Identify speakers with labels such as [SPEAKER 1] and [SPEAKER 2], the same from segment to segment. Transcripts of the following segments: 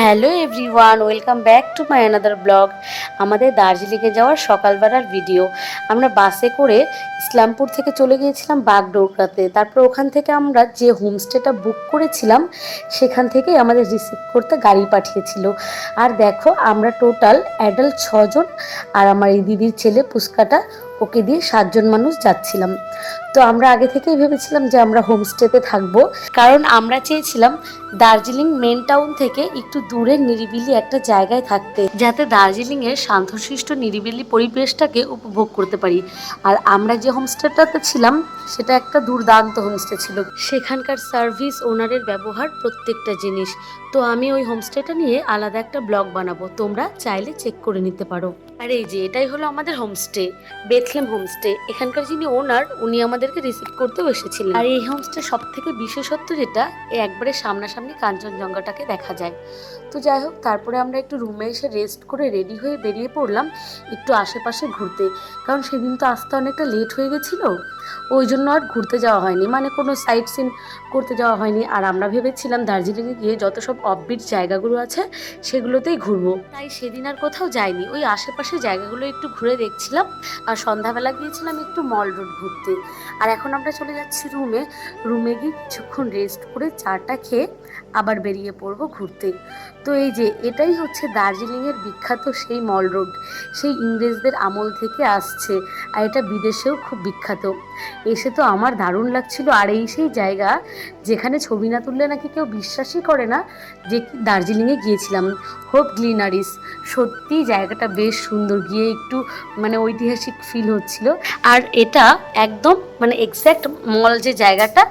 [SPEAKER 1] Hello everyone, welcome back to my another blog. আমাদের দার্জিলিংয়ে যাওয়ার সকালবেলার ভিডিও। আমরা বাসে করে ইসলামপুর থেকে চলে গিয়েছিলাম বাগডোগরাতে। তারপর ওখান থেকে আমরা যে হোমস্টেটা বুক করেছিলাম সেখান থেকে আমাদের রিসিভ করতে গাড়ি পাঠিয়েছিল। আর দেখো, আমরা টোটাল অ্যাডাল্ট 6 জন, আর আমার এই দিদির ছেলে পুস্কাটা, ওকে দিয়ে 7 জন মানুষ যাচ্ছিলাম। তো আমরা আগে থেকেই ভেবেছিলাম যে আমরা হোমস্টেতে থাকবো, কারণ আমরা চেয়েছিলাম দার্জিলিং মেন টাউন থেকে একটু দূরে নিরিবিলি একটা জায়গায় থাকতে, যাতে দার্জিলিংয়ের শান্তশিষ্ট নিরিবিলি পরিবেশটাকে উপভোগ করতে পারি। আর আমরা যে হোমস্টেটাতে ছিলাম সেটা একটা দুর্দান্ত হোমস্টে ছিল। সেখানকার সার্ভিস, ওনারের ব্যবহার, প্রত্যেকটা জিনিস। তো আমি ওই হোমস্টেটা নিয়ে আলাদা একটা ব্লগ বানাবো, তোমরা চাইলে চেক করে নিতে পারো। আর এই যে এটাই হলো আমাদের হোমস্টে, বেথলেম হোমস্টে। এখানকার যিনি ওনার, উনি আমাদেরকে রিসিভ করতেও এসেছিলেন। আর এই হোমস্টে সব থেকে বিশেষত্ব যেটা, একবারে সামনাসামনি কাঞ্চনজঙ্ঘাটাকে দেখা যায়। তো যাই হোক, তারপরে আমরা একটু রুমে এসে রেস্ট করে রেডি হয়ে বেরিয়ে পড়লাম একটু আশেপাশে ঘুরতে, কারণ সেদিন তো আসতে অনেকটা লেট হয়ে গেছিলো, ওই জন্য আর ঘুরতে যাওয়া হয়নি, মানে কোনো সাইট সিন করতে যাওয়া হয়নি। আর আমরা ভেবেছিলাম দার্জিলিংয়ে গিয়ে যত সব অফবিট জায়গাগুলো আছে সেগুলোতেই ঘুরবো, তাই সেদিন আর কোথাও যাইনি, ওই আশেপাশে জায়গাগুলো একটু ঘুরে দেখছিলাম। আর সন্ধ্যাবেলা গিয়েছিলাম একটু মল রোড ঘুরতে। আর এখন আমরা চলে যাচ্ছি রুমে গিয়ে কিছুক্ষণ রেস্ট করে চাটা খেয়ে আবার বেরিয়ে পড়বো ঘুরতে। তো এই যে এটাই হচ্ছে দার্জিলিংয়ের বিখ্যাত সেই মল রোড, সেই ইংরেজদের আমল থেকে আসছে, আর এটা বিদেশেও খুব বিখ্যাত। এসে তো আমার দারুণ লাগছিল। আর এই সেই জায়গা যেখানে ছবি না তুললে নাকি কেউ বিশ্বাসই করে না যে দার্জিলিংয়ে গিয়েছিলাম। হোপ গ্লিনারিস, সত্যি জায়গাটা বেশ সুন্দর, গিয়ে একটু মানে ঐতিহাসিক ফিল হচ্ছিল। আর এটা একদম মানে এক্স্যাক্ট মল যে জায়গাটা,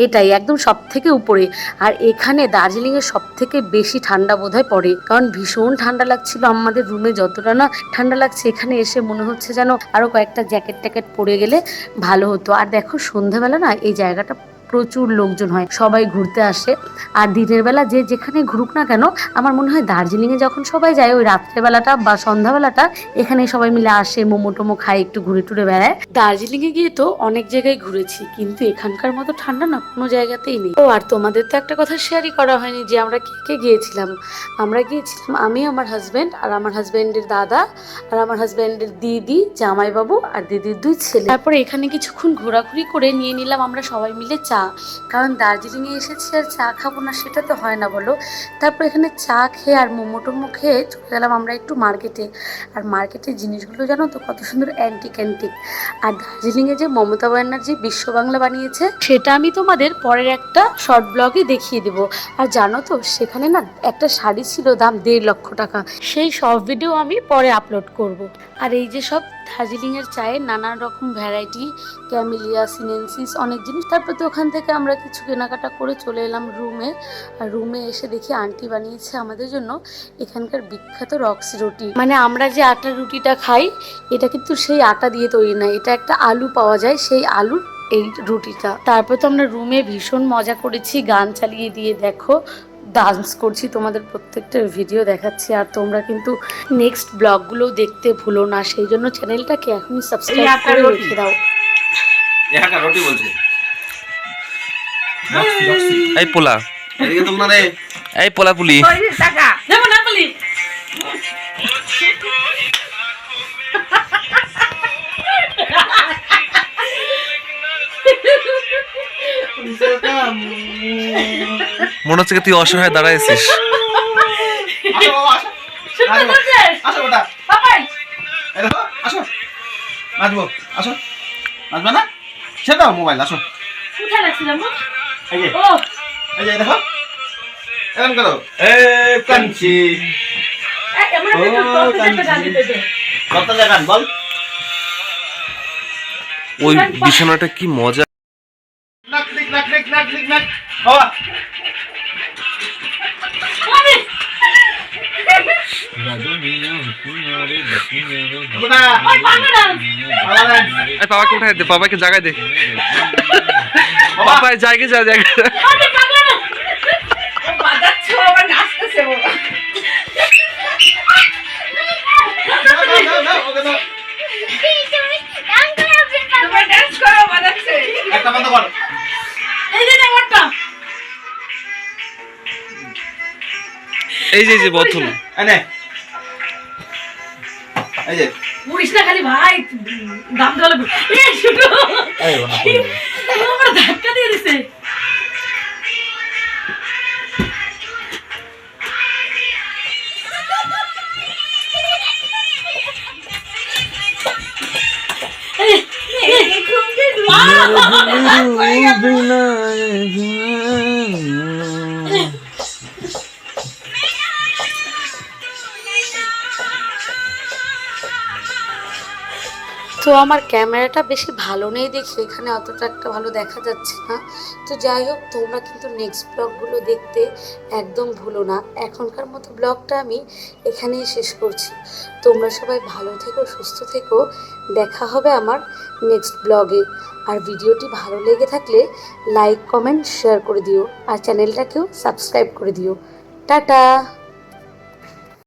[SPEAKER 1] এটাই একদম সব থেকে উপরে। আর এখানে দার্জিলিংয়ে সব থেকে বেশি ঠান্ডা বোধহয় পড়ে, কারণ ভীষণ ঠান্ডা লাগছিল আমাদের রুমে, যতটা না ঠান্ডা লাগছে এখানে এসে মনে হচ্ছে যেন আরও কয়েকটা জ্যাকেট ট্যাকেট পরে গেলে ভালো হতো। আর দেখো, সন্ধ্যাবেলা না এই জায়গাটা প্রচুর লোকজন হয়, সবাই ঘুরতে আসে। আর দিনের বেলা যে যেখানে ঘুরুক না কেন, আমার মনে হয় দার্জিলিংয়ে যখন সবাই যায় ওই রাত্রেবেলাটা বা সন্ধ্যাবেলাটা এখানে সবাই মিলে আসে, মোমো টোমো খায়, একটু ঘুরে টুরে বেড়ায়। দার্জিলিংয়ে গিয়ে তো অনেক জায়গায় ঘুরেছি, কিন্তু এখানকার মতো ঠান্ডা না কোনো জায়গাতেই নেই। ও আর তোমাদের তো একটা কথা শেয়ারই করা হয়নি যে আমরা কে কে গিয়েছিলাম। আমরা গিয়েছিলাম আমি, আমার হাজব্যান্ড, আর আমার হাজব্যান্ডের দাদা, আর আমার হাজব্যান্ডের দিদি, জামাইবাবু আর দিদির 2 ছেলে। তারপরে এখানে কিছুক্ষণ ঘোরাঘুরি করে নিয়ে নিলাম আমরা সবাই মিলে চা, কারণ দার্জিলিংয়ে এসেছি আর চা খাবো না সেটা তো হয় না বলো। তারপর এখানে চা খেয়ে আর মোমো টোমো খেয়ে চলে গেলাম আমরা একটু মার্কেটে। আর মার্কেটের জিনিসগুলো জানো তো কত সুন্দর অ্যান্টিক। আর দার্জিলিংয়ে যে মমতা ব্যানার্জি বিশ্ব বাংলা বানিয়েছে সেটা আমি তোমাদের পরের একটা শর্ট ব্লগে দেখিয়ে দেবো। আর জানো তো সেখানে না একটা শাড়ি ছিল, দাম 1.5 লক্ষ টাকা, সেই সব ভিডিও আমি পরে আপলোড করব। আর এই যে সব দার্জিলিংয়ের চায়ের নানান রকম ভ্যারাইটি, ক্যামেলিয়া, সিনেনসিস, অনেক জিনিস। তারপর তো ওখান থেকে আমরা কিছু কেনাকাটা করে চলে এলাম রুমে। আর রুমে এসে দেখি আন্টি বানিয়েছে আমাদের জন্য এখানকার বিখ্যাত রক্স রুটি। মানে আমরা যে আটার রুটিটা খাই, এটা কিন্তু সেই আটা দিয়ে তৈরি না, এটা একটা আলু পাওয়া যায়, সেই আলুর এই রুটিটা। তারপর তো আমরা রুমে ভীষণ মজা করেছি, গান চালিয়ে দিয়ে দেখো ডান্স করছি, তোমাদের প্রত্যেকটা ভিডিও দেখাচ্ছি। আর তোমরা কিন্তু নেক্সট ব্লগগুলোও দেখতে ভুলো না, সেই জন্য চ্যানেলটাকে এখনই সাবস্ক্রাইব করে রেখে দাও।
[SPEAKER 2] রুটি বলছে এই পোলা, এদিকে তোমরা রে, এই পোলা পুলি টাকা দেব না পুলি। মনে হচ্ছে তুই অসহায় দাঁড়াইছিস। মোবাইল আসো, দেখো এরকম করো, কাঞ্চি বল। ওই বিছানাটা কি মজা। বাবাকে উঠাই দে, বাবাকে জায়গায় দে, বাবা জায়গায় যা, জায়গায় একটা বন্ধ করো। এই যে আমারটা এই যে বোতল
[SPEAKER 3] এই যে
[SPEAKER 4] পুরিস না খালি ভাই দাম দেওয়া লাগবে এই শুটু আমার ধাক্কা দিয়ে দিছে
[SPEAKER 1] তো আমার ক্যামেরাটা বেশি ভালো নেই দেখে এখানে অতটা একটা ভালো দেখা যাচ্ছে না। তো যাই হোক, তোমরা কিন্তু নেক্সট ব্লগগুলো দেখতে একদম ভুলো না। এখনকার মতো ব্লগটা আমি এখানেই শেষ করছি। তোমরা সবাই ভালো থেকো, সুস্থ থেকো। দেখা হবে আমার নেক্সট ব্লগে। আর ভিডিওটি ভালো লেগে থাকলে লাইক, কমেন্ট, শেয়ার করে দিও। আর চ্যানেলটাকেও সাবস্ক্রাইব করে দিও। টাটা।